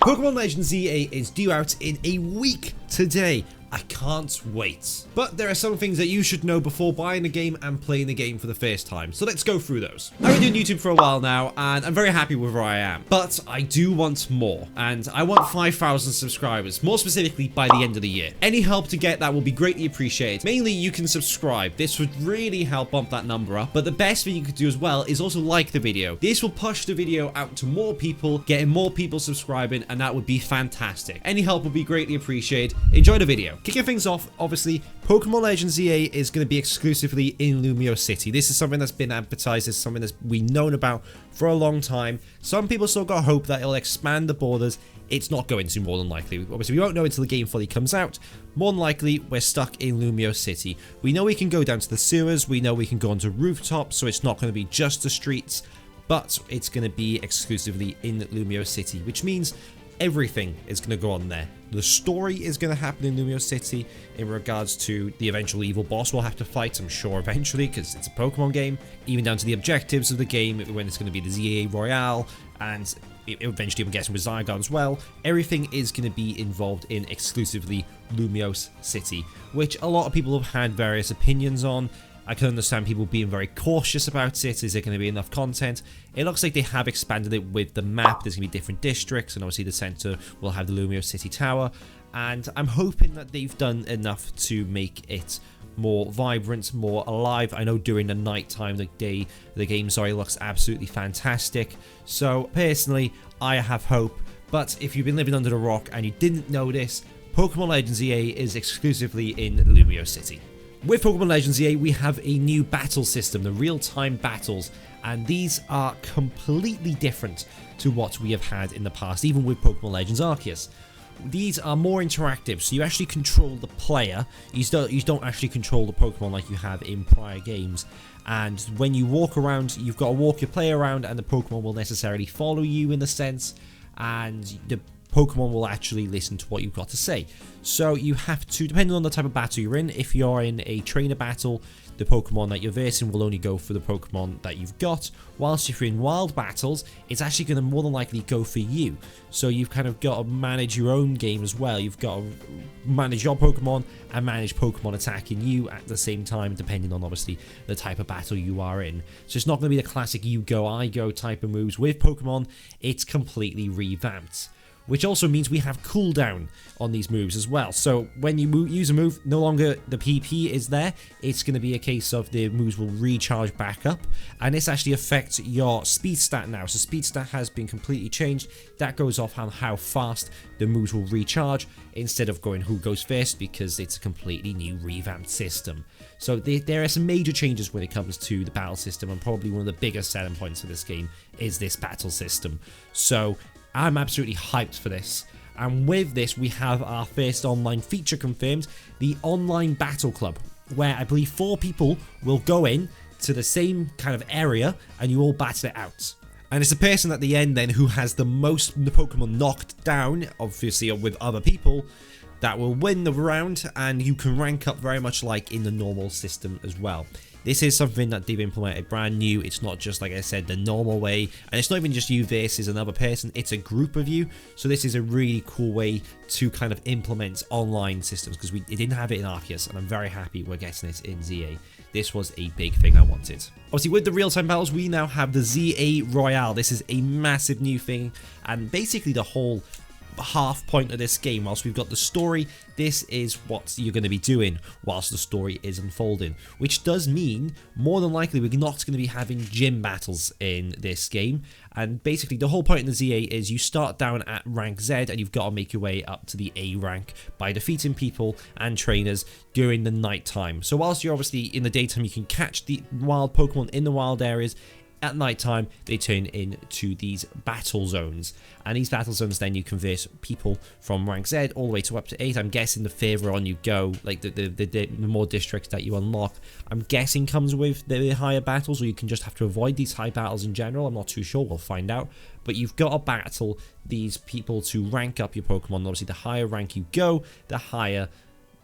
Pokémon Legends Z-A is due out in a week today. I can't wait. But there are some things that you should know before buying the game and playing the game for the first time. So let's go through those. I've been doing YouTube for a while now and I'm very happy with where I am. But I do want more. And I want 5,000 subscribers, more specifically by the end of the year. Any help to get that will be greatly appreciated. Mainly you can subscribe. This would really help bump that number up. But the best thing you could do as well is also like the video. This will push the video out to more people, getting more people subscribing, and that would be fantastic. Any help would be greatly appreciated. Enjoy the video. Kicking things off, obviously, Pokémon Legends Z-A is going to be exclusively in Lumiose City. This is something that's been advertised as something that's we've known about for a long time. Some people still got hope that it'll expand the borders. It's not going to, more than likely. Obviously, we won't know until the game fully comes out. More than likely, we're stuck in Lumiose City. We know we can go down to the sewers. We know we can go onto rooftops, so it's not going to be just the streets, but it's going to be exclusively in Lumiose City, which means everything is going to go on there. The story is going to happen in Lumiose City in regards to the eventual evil boss we'll have to fight, I'm sure, eventually, because it's a Pokemon game. Even down to the objectives of the game, when it's going to be the Z-A Royale, and eventually I'm guessing with Zygarde as well. Everything is going to be involved in exclusively Lumiose City, which a lot of people have had various opinions on. I can understand people being very cautious about it. Is there going to be enough content? It looks like they have expanded it with the map. There's going to be different districts, and obviously the center will have the Lumiose City Tower. And I'm hoping that they've done enough to make it more vibrant, more alive. I know during the nighttime, the game looks absolutely fantastic. So personally, I have hope. But if you've been living under a rock and you didn't know this, Pokémon Legends Z-A is exclusively in Lumiose City. With Pokémon Legends Z-A, we have a new battle system, the real-time battles, and these are completely different to what we have had in the past, even with Pokémon Legends Arceus. These are more interactive, so you actually control the player. You don't actually control the Pokemon like you have in prior games. And when you walk around, you've got to walk your player around, and the Pokemon will necessarily follow you in a sense, and the Pokemon will actually listen to what you've got to say. So you have to, depending on the type of battle you're in, if you're in a trainer battle, the Pokemon that you're versing will only go for the Pokemon that you've got. Whilst if you're in wild battles, it's actually going to more than likely go for you. So you've kind of got to manage your own game as well. You've got to manage your Pokemon and manage Pokemon attacking you at the same time, depending on obviously the type of battle you are in. So it's not going to be the classic you go, I go type of moves. With Pokemon, it's completely revamped. Which also means we have cooldown on these moves as well. So when you use a move, no longer the PP is there. It's going to be a case of the moves will recharge back up. And this actually affects your speed stat now. So speed stat has been completely changed. That goes off on how fast the moves will recharge instead of going who goes first, because it's a completely new revamped system. So there are some major changes when it comes to the battle system, and probably one of the biggest selling points of this game is this battle system. So I'm absolutely hyped for this. And with this, we have our first online feature confirmed, the Online Battle Club, where I believe 4 people will go in to the same kind of area and you all battle it out. And it's the person at the end then who has the most Pokemon knocked down, obviously with other people, that will win the round, and you can rank up very much like in the normal system as well. This is something that they've implemented brand new. It's not just, like I said, the normal way. And it's not even just you versus another person. It's a group of you. So this is a really cool way to kind of implement online systems, because it didn't have it in Arceus, and I'm very happy we're getting it in Z-A. This was a big thing I wanted. Obviously, with the real-time battles, we now have the Z-A Royale. This is a massive new thing, and basically the whole half point of this game, whilst we've got the story, this is what you're going to be doing whilst the story is unfolding, which does mean more than likely we're not going to be having gym battles in this game. And basically the whole point in the Z-A is you start down at rank Z and you've got to make your way up to the A rank by defeating people and trainers during the night time. So whilst you're obviously in the daytime, you can catch the wild Pokemon in the wild areas. At night time, they turn into these battle zones, and these battle zones then you convert people from rank Z all the way to up to 8. I'm guessing the further on you go, like the more districts that you unlock, I'm guessing comes with the higher battles, or you can just have to avoid these high battles in general. I'm not too sure, we'll find out. But you've got to battle these people to rank up your Pokemon. Obviously, the higher rank you go, the higher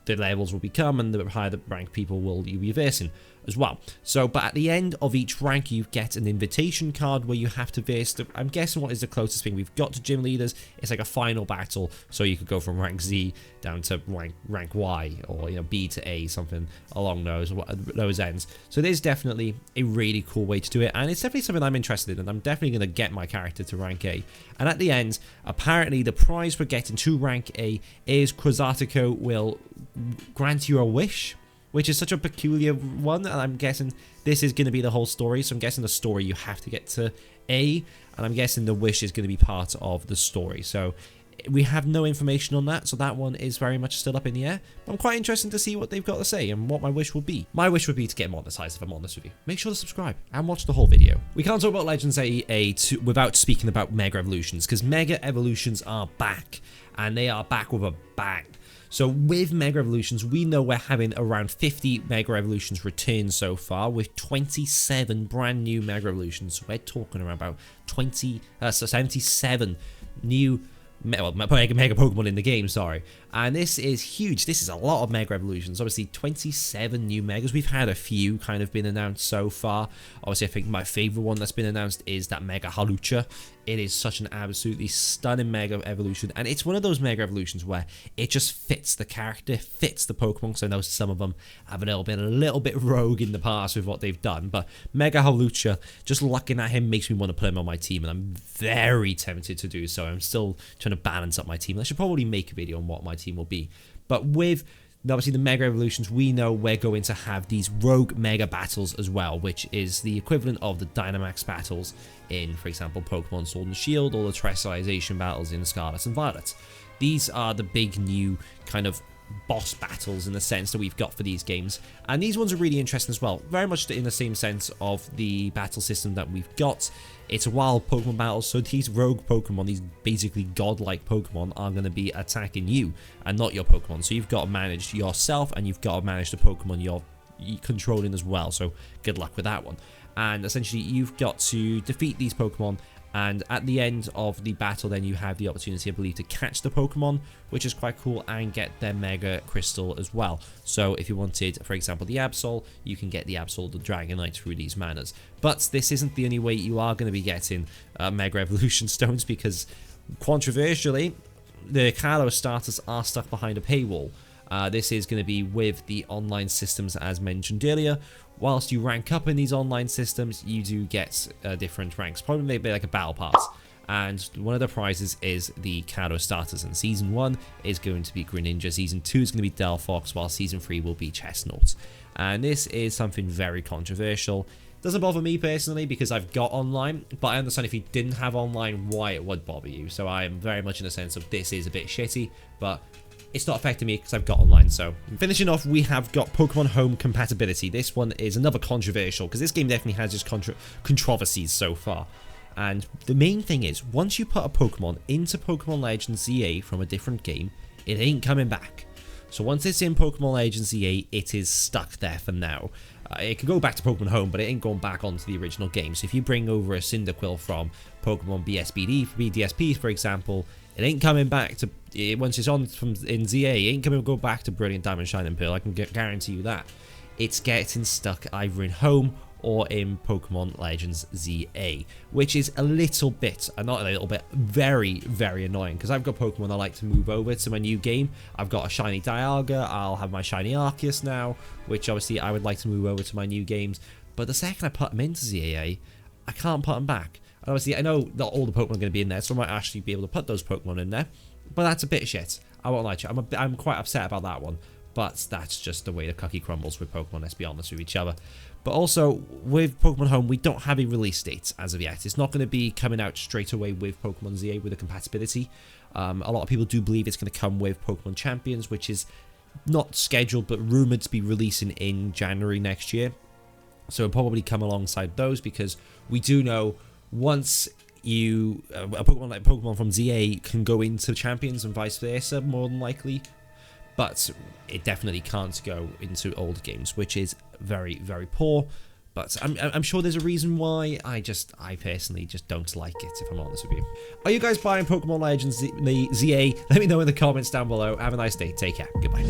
the levels will become, and the higher the rank people will you be versing. as well. So, but at the end of each rank, you get an invitation card where you have to face, I'm guessing what is the closest thing we've got to gym leaders. It's like a final battle, so you could go from rank Z down to rank Y, or, you know, B to A, something along those ends. So there's definitely a really cool way to do it, and it's definitely something I'm interested in, and I'm definitely going to get my character to rank A. And at the end, apparently the prize for getting to rank A is Quasartico will grant you a wish, which is such a peculiar one, and I'm guessing this is going to be the whole story. So I'm guessing the story you have to get to A, and I'm guessing the wish is going to be part of the story. So we have no information on that, so that one is very much still up in the air. But I'm quite interested to see what they've got to say and what my wish will be. My wish would be to get monetized, if I'm honest with you. Make sure to subscribe and watch the whole video. We can't talk about Legends Z-A without speaking about Mega Evolutions, because Mega Evolutions are back, and they are back with a bang. So with Mega Evolutions, we know we're having around 50 Mega Evolutions return so far, with 27 brand new Mega Evolutions. So we're talking around about 77 new Mega Pokemon in the game, sorry. And this is huge. This is a lot of Mega Evolutions. Obviously, 27 new Megas. We've had a few kind of been announced so far. Obviously, I think my favorite one that's been announced is that Mega Halucha. It is such an absolutely stunning Mega Evolution, and it's one of those Mega Evolutions where it just fits the character, fits the Pokemon, because I know some of them have been a little bit rogue in the past with what they've done, but Mega Halucha, just looking at him makes me want to put him on my team, and I'm very tempted to do so. I'm still trying to balance up my team. I should probably make a video on what my team will be, but with obviously the Mega Evolutions, we know we're going to have these rogue Mega battles as well, which is the equivalent of the Dynamax battles in, for example, Pokemon Sword and Shield, or the Terrestrialization battles in Scarlet and Violet. These are the big new kind of boss battles in the sense that we've got for these games, and these ones are really interesting as well, very much in the same sense of the battle system that we've got. It's a wild Pokemon battle, so these rogue Pokemon, these basically godlike Pokemon, are going to be attacking you and not your Pokemon. So you've got to manage yourself, and you've got to manage the Pokemon you're controlling as well, so good luck with that one. And essentially you've got to defeat these Pokemon, and at the end of the battle then you have the opportunity, I believe, to catch the Pokemon, which is quite cool, and get their Mega Crystal as well. So if you wanted, for example, the Absol, you can get the Absol, the Dragonite, through these manners. But this isn't the only way you are going to be getting Mega Evolution Stones, because controversially, the Kalos starters are stuck behind a paywall. This is going to be with the online systems as mentioned earlier. Whilst you rank up in these online systems, you do get different ranks, probably maybe like a battle pass. And one of the prizes is the Kalos starters, and Season 1 is going to be Greninja, Season 2 is going to be Delphox, while Season 3 will be Chestnut. And this is something very controversial. Doesn't bother me personally because I've got online, but I understand if you didn't have online why it would bother you. So I am very much in the sense of this is a bit shitty, but it's not affecting me because I've got online. So finishing off, we have got Pokemon Home compatibility. This one is another controversial because this game definitely has just controversies so far. And the main thing is, once you put a Pokemon into Pokemon Legends Z-A from a different game, it ain't coming back. So once it's in Pokemon Legends Z-A, it is stuck there for now. It can go back to Pokemon Home, but it ain't going back onto the original game. So if you bring over a Cyndaquil from Pokemon BDSP, for example, it ain't coming back to, once it's on in Z-A, it ain't going to go back to Brilliant Diamond, Shine and Pearl. I can guarantee you that. It's getting stuck either in Home or in Pokemon Legends Z-A, which is a little bit, not a little bit, very, very annoying, because I've got Pokemon I like to move over to my new game. I've got a shiny Dialga, I'll have my shiny Arceus now, which obviously I would like to move over to my new games, but the second I put them into Z-A, I can't put them back. And obviously I know not all the Pokemon are going to be in there, so I might actually be able to put those Pokemon in there, but that's a bit shit. I won't lie to you, I'm quite upset about that one. But that's just the way the cookie crumbles with Pokemon, let's be honest with each other. But also, with Pokemon Home, we don't have a release date as of yet. It's not going to be coming out straight away with Pokemon Z-A with the compatibility. A lot of people do believe it's going to come with Pokemon Champions, which is not scheduled, but rumoured to be releasing in January next year. So it'll probably come alongside those, because we do know once you a Pokemon like Pokemon from Z-A can go into Champions and vice versa, more than likely. But it definitely can't go into old games, which is very, very poor. But I'm sure there's a reason why. I personally just don't like it, if I'm honest with you. Are you guys buying Pokemon Legends Z-A? Let me know in the comments down below. Have a nice day. Take care. Goodbye.